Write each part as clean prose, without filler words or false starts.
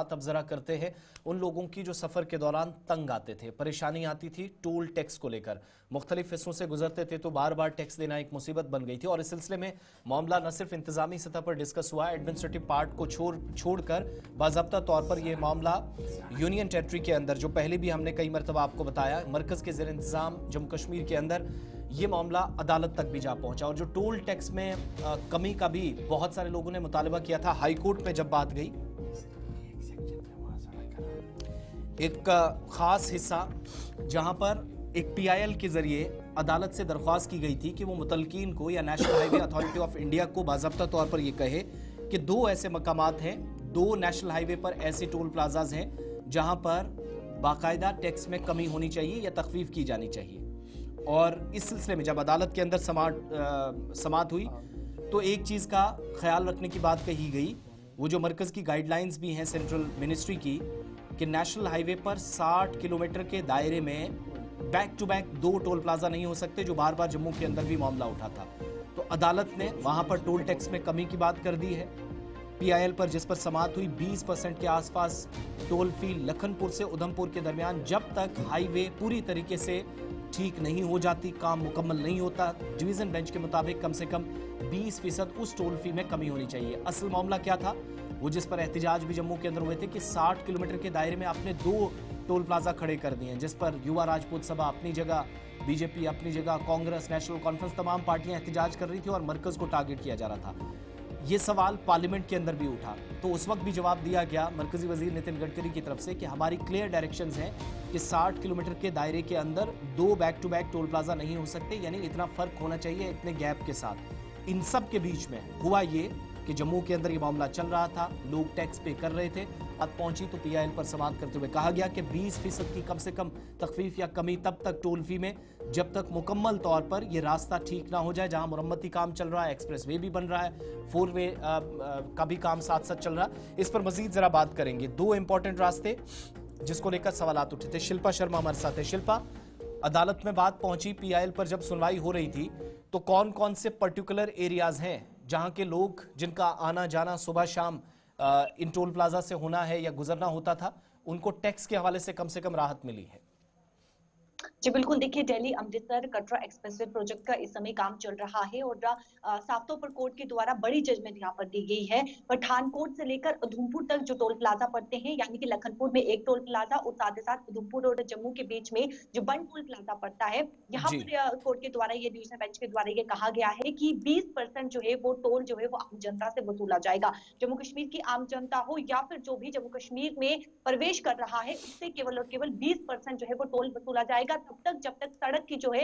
बात अब जरा करते हैं उन लोगों की जो सफर के दौरान तंग आते थे, परेशानी आती थी टोल टैक्स को लेकर। मुख्तलिफ हिस्सों से गुजरते थे तो बार बार टैक्स देना एक मुसीबत बन गई थी और इस सिलसिले में मामला न सिर्फ इंतजामी सतह पर डिस्कस हुआ, एडमिनिस्ट्रेटिव पार्ट को छोड़कर बाज़ाब्ता तौर पर यह मामला यूनियन टेरिटरी के अंदर, जो पहले भी हमने कई मरतबा आपको बताया, मरकज के ज़ेर इंतजाम जम्मू कश्मीर के अंदर ये मामला अदालत तक भी जा पहुंचा। और जो टोल टैक्स में कमी का भी बहुत सारे लोगों ने मुतालबा किया था, हाई कोर्ट में जब बात गई, एक खास हिस्सा जहां पर एक पीआईएल के जरिए अदालत से दरख्वास्त की गई थी कि वो मुतलकीन को या national highway authority of India को बाज़ाब्ता तौर पर यह कहे कि दो ऐसे मकामात हैं, दो नेशनल हाईवे पर ऐसे टोल प्लाजाज हैं जहां पर बाकायदा टैक्स में कमी होनी चाहिए या तखफीफ की जानी चाहिए। और इस सिलसिले में जब अदालत के अंदर समाअत हुई तो एक चीज़ का ख्याल रखने की बात कही गई, वो जो मरकज़ की गाइडलाइंस भी हैं सेंट्रल मिनिस्ट्री की, कि नेशनल हाईवे पर 60 किलोमीटर के दायरे में बैक टू बैक दो टोल प्लाजा नहीं हो सकते, जो बार बार जम्मू के अंदर भी मामला उठा था। तो अदालत ने वहां पर टोल टैक्स में कमी की बात कर दी है। पीआईएल पर जिस पर समाअत हुई 20% के आसपास टोल फी लखनपुर से उधमपुर के दरमियान, जब तक हाईवे पूरी तरीके से ठीक नहीं हो जाती, काम मुकम्मल नहीं होता, डिवीजन बेंच के मुताबिक कम से कम 20% उस टोल फी में कमी होनी चाहिए। असल मामला क्या था, वो जिस पर एहतिजाज भी जम्मू के अंदर हुए थे कि 60 किलोमीटर के दायरे में आपने दो टोल प्लाजा खड़े कर दिए हैं, जिस पर युवा राजपूत सभा अपनी जगह, बीजेपी अपनी जगह, कांग्रेस, नेशनल कॉन्फ्रेंस, तमाम पार्टियां एहतिजाज कर रही थी और मरकज को टारगेट किया जा रहा था। ये सवाल पार्लियामेंट के अंदर भी उठा तो उस वक्त भी जवाब दिया गया मरकजी वजीर नितिन गडकरी की तरफ से कि हमारी क्लियर डायरेक्शंस हैं कि 60 किलोमीटर के दायरे के अंदर दो back to back toll plaza नहीं हो सकते, यानी इतना फर्क होना चाहिए इतने गैप के साथ। इन सब के बीच में हुआ ये कि जम्मू के अंदर ये मामला चल रहा था, लोग टैक्स पे कर रहे थे, बात पहुंची तो पीआईएल पर समाअत करते हुए कहा गया कि 20% की कम से कम तखफीफ या कमी तब तक टोल फी में जब तक मुकम्मल तौर पर ये रास्ता ठीक ना हो जाए, जहां मुरम्मती काम चल रहा है, एक्सप्रेस वे भी बन रहा है, 4 वे का भी काम साथ साथ चल रहा है। इस पर मजीद जरा बात करेंगे। दो इंपॉर्टेंट रास्ते जिसको लेकर सवालात उठे थे। शिल्पा शर्मा हमारे साथ है। शिल्पा, अदालत में बात पहुंची, पीआईएल पर जब सुनवाई हो रही थी तो कौन कौन से पर्टिकुलर एरियाज हैं जहां के लोग जिनका आना जाना सुबह शाम इन टोल प्लाजा से होना है या गुजरना होता था, उनको टैक्स के हवाले से कम राहत मिली है? जी बिल्कुल, देखिए दिल्ली अमृतसर कटरा एक्सप्रेसवे प्रोजेक्ट का इस समय काम चल रहा है और साफ्तोपुर कोर्ट के द्वारा बड़ी जजमेंट यहाँ पर दी गई है। पठानकोट से लेकर उधमपुर तक जो टोल प्लाजा पड़ते हैं, यानी कि लखनपुर में एक टोल प्लाजा और साथ ही साथ उधमपुर और जम्मू के बीच में जो बन टोल प्लाजा पड़ता है, यहाँ पर कोर्ट के द्वारा, ये डिवीजन बेंच के द्वारा ये कहा गया है कि 20% जो है वो टोल जो है वो आम जनता से वसूला जाएगा। जम्मू कश्मीर की आम जनता हो या फिर जो भी जम्मू कश्मीर में प्रवेश कर रहा है, उससे केवल और केवल 20% जो है वो टोल वसूला जाएगा, तब तक जब तक सड़क की जो है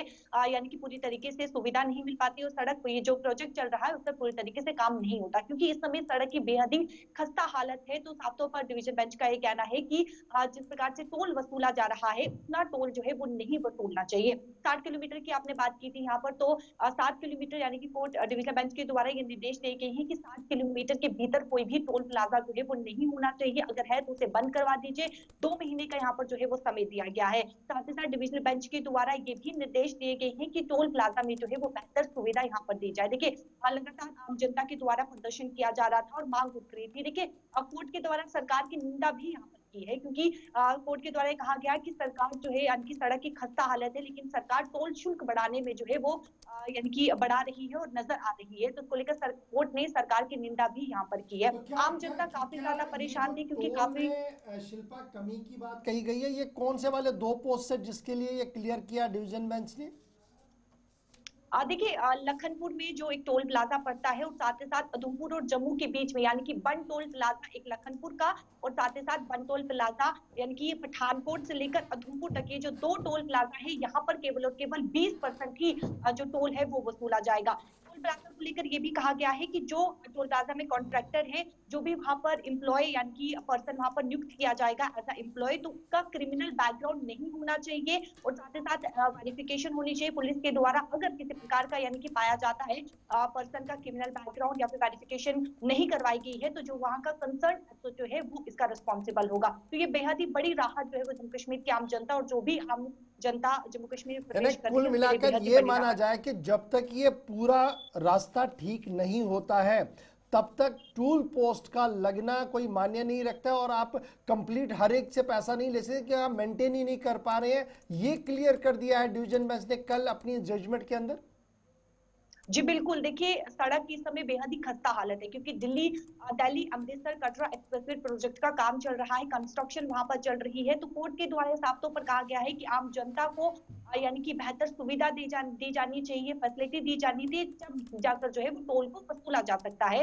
यानी कि पूरी तरीके से सुविधा नहीं मिल पाती और सड़क, ये जो प्रोजेक्ट चल रहा है उस पर पूरी तरीके से काम नहीं होता, क्योंकि इस समय सड़क की बेहद ही खस्ता हालत है। तो साफ तौर पर डिवीजन बेंच का ये कहना है कि जिस प्रकार से टोल वसूला जा रहा है उतना टोल जो है वो नहीं वसूलना चाहिए। 60 किलोमीटर की आपने बात की थी यहाँ पर, तो 7 किलोमीटर यानी कि कोर्ट डिवीजन बेंच के द्वारा ये निर्देश दिए गए हैं कि 60 किलोमीटर के भीतर कोई भी टोल प्लाजा जो है वो नहीं होना चाहिए, अगर है तो उसे बंद करवा दीजिए। 2 महीने का यहाँ पर जो है वो समय दिया गया है। साथ ही साथ डिवीजन बेंच के द्वारा ये भी निर्देश दिए गए हैं कि टोल प्लाजा में जो है वो बेहतर सुविधा यहाँ पर दी जाए। देखिए, लगातार आम जनता के द्वारा प्रदर्शन किया जा रहा था और मांग उठ रही थी। देखिए, कोर्ट के द्वारा सरकार की निंदा भी यहाँ पर की है, क्योंकि कोर्ट के द्वारा कहा गया कि सरकार जो है यानी कि सड़क की खस्ता हालत है, लेकिन सरकार टोल शुल्क बढ़ाने में जो है वो यानी कि बढ़ा रही है और नजर आ रही है। तो उसको लेकर कोर्ट ने सरकार की निंदा भी यहाँ पर की है। तो आम जनता काफी ज्यादा परेशान थी, क्योंकि काफी शिल्पा कमी की बात कही गई है। ये कौन से वाले दो पोस्ट है जिसके लिए ये क्लियर किया डिवीजन बेंच ने? देखिए, लखनपुर में जो एक टोल प्लाजा पड़ता है और साथ ही साथ उधमपुर और जम्मू के बीच में, यानी कि बन टोल प्लाजा एक लखनपुर का और साथ ही साथ बन टोल प्लाजा यानी कि पठानकोट से लेकर उधमपुर तक, ये जो दो टोल प्लाजा है, यहाँ पर केवल और केवल 20% ही जो टोल है वो वसूला जाएगा। टोल प्लाजा को लेकर ये भी कहा गया है कि जो टोल प्लाजा में कॉन्ट्रैक्टर है, जो भी वहां पर एम्प्लॉय यानी कि पर्सन वहां पर नियुक्त किया जाएगा एज अ एम्प्लॉय, तो उसका क्रिमिनल बैकग्राउंड नहीं होना चाहिए और साथ ही साथ वेरिफिकेशन होनी चाहिए पुलिस के द्वारा। अगर किसी प्रकार का यानी कि पाया जाता है पर्सन का क्रिमिनल बैकग्राउंड या फिर वेरिफिकेशन नहीं करवाई गई है, तो जो वहां का कंसर्न तो जो है वो इसका रिस्पॉन्सिबल होगा। तो ये बेहद ही बड़ी राहत जो है वो जम्मू कश्मीर की आम जनता और जो भी आम जनता जम्मू कश्मीर प्रदेश कुल मिलाकर ये माना जाए कि जब तक ये पूरा रास्ता ठीक नहीं होता है तब तक टूल पोस्ट का लगना कोई मान्य नहीं रखता है और आप कंप्लीट हर एक से पैसा नहीं ले सकते कि आप मेंटेन ही नहीं कर पा रहे हैं। ये क्लियर कर दिया है डिवीजन बेंच ने कल अपनी जजमेंट के अंदर। जी बिल्कुल, देखिए सड़क की इस समय बेहद ही खस्ता हालत है, क्योंकि दिल्ली अमृतसर कटरा एक्सप्रेसवे प्रोजेक्ट का काम चल रहा है, कंस्ट्रक्शन वहां पर चल रही है। तो कोर्ट के द्वारा साफ तौर पर कहा गया है कि आम जनता को यानी कि बेहतर सुविधा दी जानी चाहिए, फैसिलिटी दी जानी थी, जब जाकर जो है वो टोल को वसूला जा सकता है।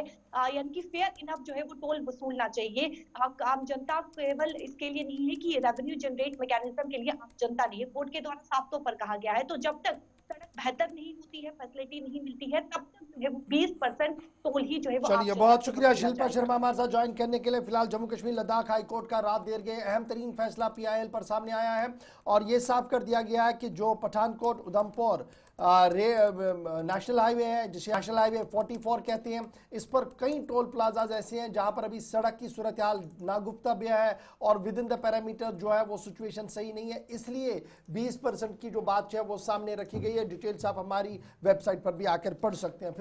यानी कि फेयर इनफ जो है वो टोल वसूलना चाहिए। आम जनता केवल इसके लिए नहीं है कि रेवेन्यू जनरेट मैकेनिज्म के लिए आम जनता नहीं है, कोर्ट के द्वारा साफ तौर पर कहा गया है। तो जब तक सड़क बेहतर नहीं होती है, फैसिलिटी नहीं मिलती है, तब तक जो है वो 20% टोल ही जो है वो चलिए, आम बहुत जनता को शुक्रिया वसूला शिल्पा जाएगा। शर्मा हमारे साथ ज्वाइन करने के लिए। फिलहाल जम्मू कश्मीर लद्दाख हाई कोर्ट का रात देर गए अहम तरीन फैसला पीआईएल पर सामने आया है और ये साफ कर दिया गया है कि जो पठानकोट उधमपुर नेशनल हाईवे है, जिसे नेशनल हाईवे 44 कहते हैं, इस पर कई टोल प्लाजाज ऐसे हैं जहां पर अभी सड़क की सूरत हाल नागुफ्ता भी है और विद इन द पैरामीटर जो है वो सिचुएशन सही नहीं है, इसलिए 20% की जो बात है वो सामने रखी गई है। डिटेल्स आप हमारी वेबसाइट पर भी आकर पढ़ सकते हैं।